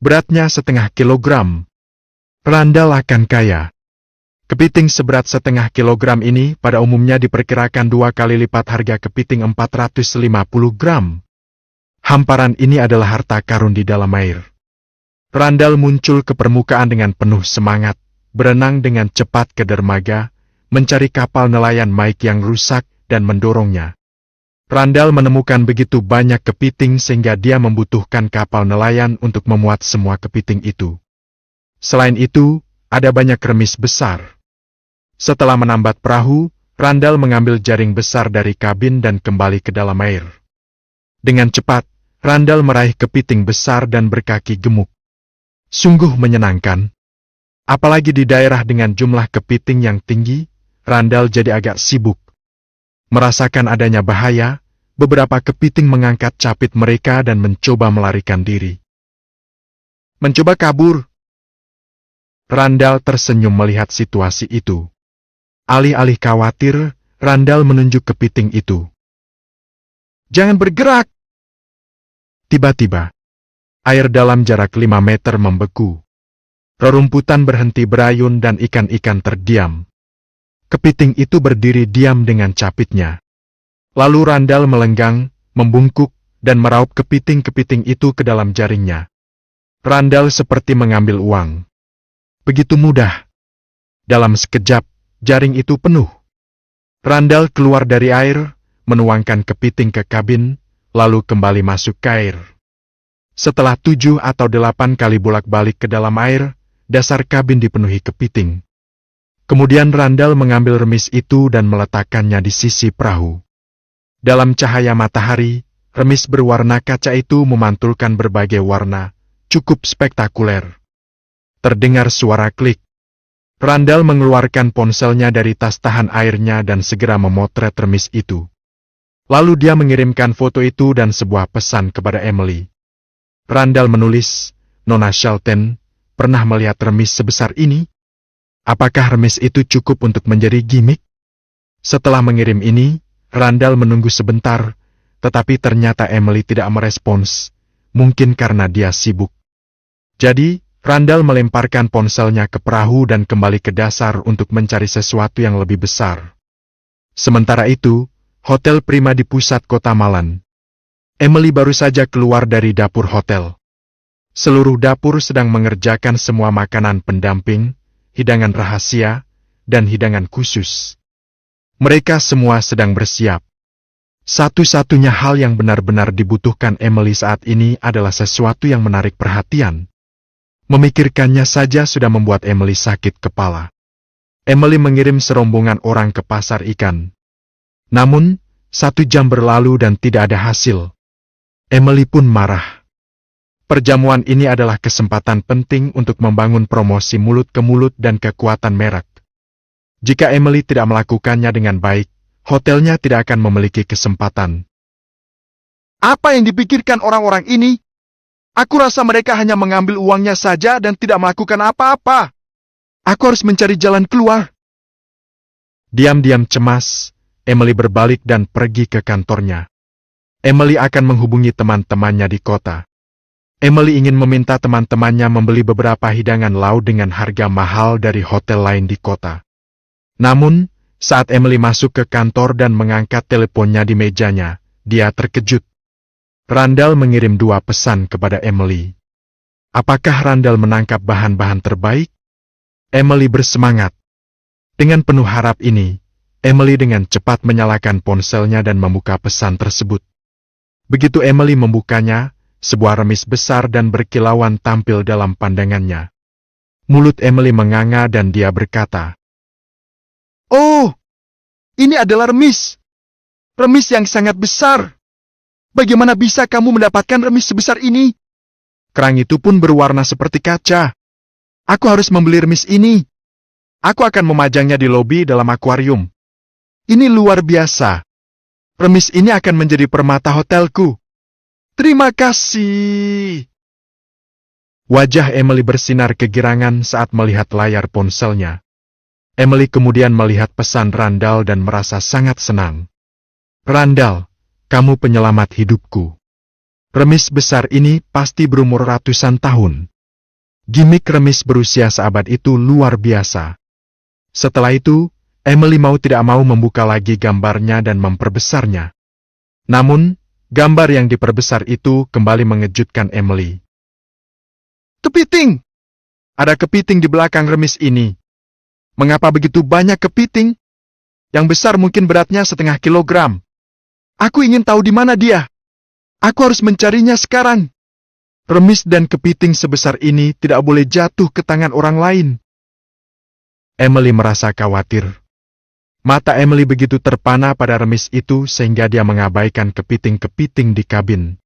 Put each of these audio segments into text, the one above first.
Beratnya 0,5 kilogram. Randall akan kaya. Kepiting seberat 0,5 kilogram ini pada umumnya diperkirakan 2 kali lipat harga kepiting 450 gram. Hamparan ini adalah harta karun di dalam air. Randall muncul ke permukaan dengan penuh semangat, berenang dengan cepat ke dermaga, mencari kapal nelayan Mike yang rusak dan mendorongnya. Randall menemukan begitu banyak kepiting sehingga dia membutuhkan kapal nelayan untuk memuat semua kepiting itu. Selain itu, ada banyak remis besar. Setelah menambat perahu, Randall mengambil jaring besar dari kabin dan kembali ke dalam air. Dengan cepat, Randall meraih kepiting besar dan berkaki gemuk. Sungguh menyenangkan. Apalagi di daerah dengan jumlah kepiting yang tinggi, Randall jadi agak sibuk. Merasakan adanya bahaya, beberapa kepiting mengangkat capit mereka dan mencoba melarikan diri. Mencoba kabur. Randall tersenyum melihat situasi itu. Alih-alih khawatir, Randall menunjuk kepiting itu. Jangan bergerak! Tiba-tiba, air dalam jarak 5 meter membeku. Rerumputan berhenti berayun dan ikan-ikan terdiam. Kepiting itu berdiri diam dengan capitnya. Lalu Randall melenggang, membungkuk, dan meraup kepiting-kepiting itu ke dalam jaringnya. Randall seperti mengambil uang. Begitu mudah. Dalam sekejap, jaring itu penuh. Randall keluar dari air, menuangkan kepiting ke kabin, lalu kembali masuk ke air. Setelah 7 atau 8 kali bolak-balik ke dalam air, dasar kabin dipenuhi kepiting. Kemudian Randall mengambil remis itu dan meletakkannya di sisi perahu. Dalam cahaya matahari, remis berwarna kaca itu memantulkan berbagai warna, cukup spektakuler. Terdengar suara klik. Randall mengeluarkan ponselnya dari tas tahan airnya dan segera memotret remis itu. Lalu dia mengirimkan foto itu dan sebuah pesan kepada Emily. Randall menulis, Nona Shelton, pernah melihat remis sebesar ini? Apakah remis itu cukup untuk menjadi gimmick? Setelah mengirim ini, Randall menunggu sebentar, tetapi ternyata Emily tidak merespons, mungkin karena dia sibuk. Jadi, Randall melemparkan ponselnya ke perahu dan kembali ke dasar untuk mencari sesuatu yang lebih besar. Sementara itu, hotel prima di pusat kota Malan. Emily baru saja keluar dari dapur hotel. Seluruh dapur sedang mengerjakan semua makanan pendamping, hidangan rahasia, dan hidangan khusus. Mereka semua sedang bersiap. Satu-satunya hal yang benar-benar dibutuhkan Emily saat ini adalah sesuatu yang menarik perhatian. Memikirkannya saja sudah membuat Emily sakit kepala. Emily mengirim serombongan orang ke pasar ikan. Namun, 1 jam berlalu dan tidak ada hasil. Emily pun marah. Perjamuan ini adalah kesempatan penting untuk membangun promosi mulut ke mulut dan kekuatan merek. Jika Emily tidak melakukannya dengan baik, hotelnya tidak akan memiliki kesempatan. Apa yang dipikirkan orang-orang ini? Aku rasa mereka hanya mengambil uangnya saja dan tidak melakukan apa-apa. Aku harus mencari jalan keluar. Diam-diam cemas, Emily berbalik dan pergi ke kantornya. Emily akan menghubungi teman-temannya di kota. Emily ingin meminta teman-temannya membeli beberapa hidangan laut dengan harga mahal dari hotel lain di kota. Namun, saat Emily masuk ke kantor dan mengangkat teleponnya di mejanya, dia terkejut. Randall mengirim 2 pesan kepada Emily. Apakah Randall menangkap bahan-bahan terbaik? Emily bersemangat. Dengan penuh harap ini, Emily dengan cepat menyalakan ponselnya dan membuka pesan tersebut. Begitu Emily membukanya, sebuah remis besar dan berkilauan tampil dalam pandangannya. Mulut Emily menganga dan dia berkata, "Oh, ini adalah remis. Remis yang sangat besar. Bagaimana bisa kamu mendapatkan remis sebesar ini?" Kerang itu pun berwarna seperti kaca. Aku harus membeli remis ini. Aku akan memajangnya di lobi dalam akuarium. Ini luar biasa. Remis ini akan menjadi permata hotelku. Terima kasih. Wajah Emily bersinar kegirangan saat melihat layar ponselnya. Emily kemudian melihat pesan Randall dan merasa sangat senang. Randall, kamu penyelamat hidupku. Remis besar ini pasti berumur ratusan tahun. Gimik remis berusia seabad itu luar biasa. Setelah itu, Emily mau tidak mau membuka lagi gambarnya dan memperbesarnya. Namun, gambar yang diperbesar itu kembali mengejutkan Emily. Kepiting! Ada kepiting di belakang remis ini. Mengapa begitu banyak kepiting? Yang besar mungkin beratnya 0,5 kilogram. Aku ingin tahu di mana dia. Aku harus mencarinya sekarang. Remis dan kepiting sebesar ini tidak boleh jatuh ke tangan orang lain. Emily merasa khawatir. Mata Emily begitu terpana pada remis itu sehingga dia mengabaikan kepiting-kepiting di kabin.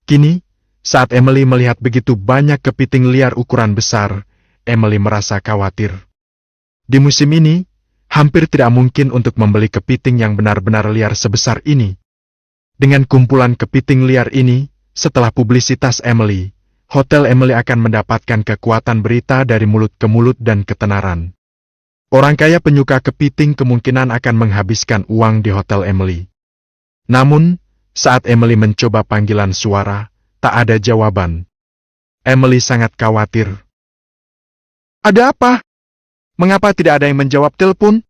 Kini, saat Emily melihat begitu banyak kepiting liar ukuran besar, Emily merasa khawatir. Di musim ini, hampir tidak mungkin untuk membeli kepiting yang benar-benar liar sebesar ini. Dengan kumpulan kepiting liar ini, setelah publisitas Emily, Hotel Emily akan mendapatkan kekuatan berita dari mulut ke mulut dan ketenaran. Orang kaya penyuka kepiting kemungkinan akan menghabiskan uang di Hotel Emily. Namun, saat Emily mencoba panggilan suara, tak ada jawaban. Emily sangat khawatir. Ada apa? Mengapa tidak ada yang menjawab telepon?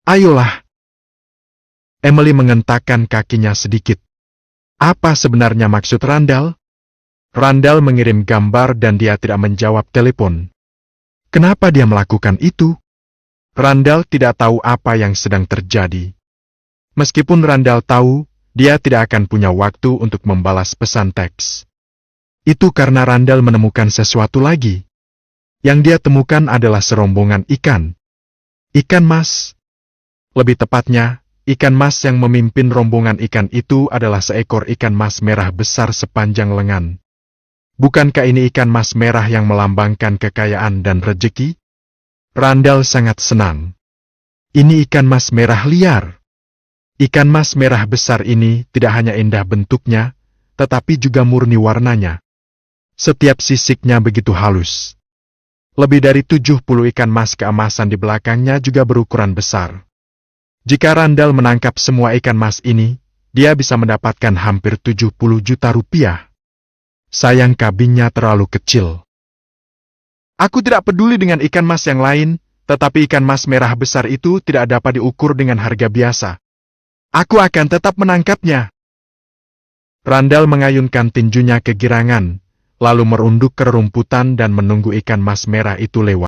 Ayolah. Emily mengentakkan kakinya sedikit. Apa sebenarnya maksud Randall? Randall mengirim gambar dan dia tidak menjawab telepon. Kenapa dia melakukan itu? Randall tidak tahu apa yang sedang terjadi. Meskipun Randall tahu, dia tidak akan punya waktu untuk membalas pesan teks. Itu karena Randall menemukan sesuatu lagi. Yang dia temukan adalah serombongan ikan. Ikan mas. Lebih tepatnya, ikan mas yang memimpin rombongan ikan itu adalah seekor ikan mas merah besar sepanjang lengan. Bukankah ini ikan mas merah yang melambangkan kekayaan dan rejeki? Randall sangat senang. Ini ikan mas merah liar. Ikan mas merah besar ini tidak hanya indah bentuknya, tetapi juga murni warnanya. Setiap sisiknya begitu halus. Lebih dari 70 ikan mas keemasan di belakangnya juga berukuran besar. Jika Randall menangkap semua ikan mas ini, dia bisa mendapatkan hampir 70 juta rupiah. Sayang kabinnya terlalu kecil. Aku tidak peduli dengan ikan mas yang lain, tetapi ikan mas merah besar itu tidak dapat diukur dengan harga biasa. Aku akan tetap menangkapnya. Randall mengayunkan tinjunya kegirangan, lalu merunduk ke rerumputan dan menunggu ikan mas merah itu lewat.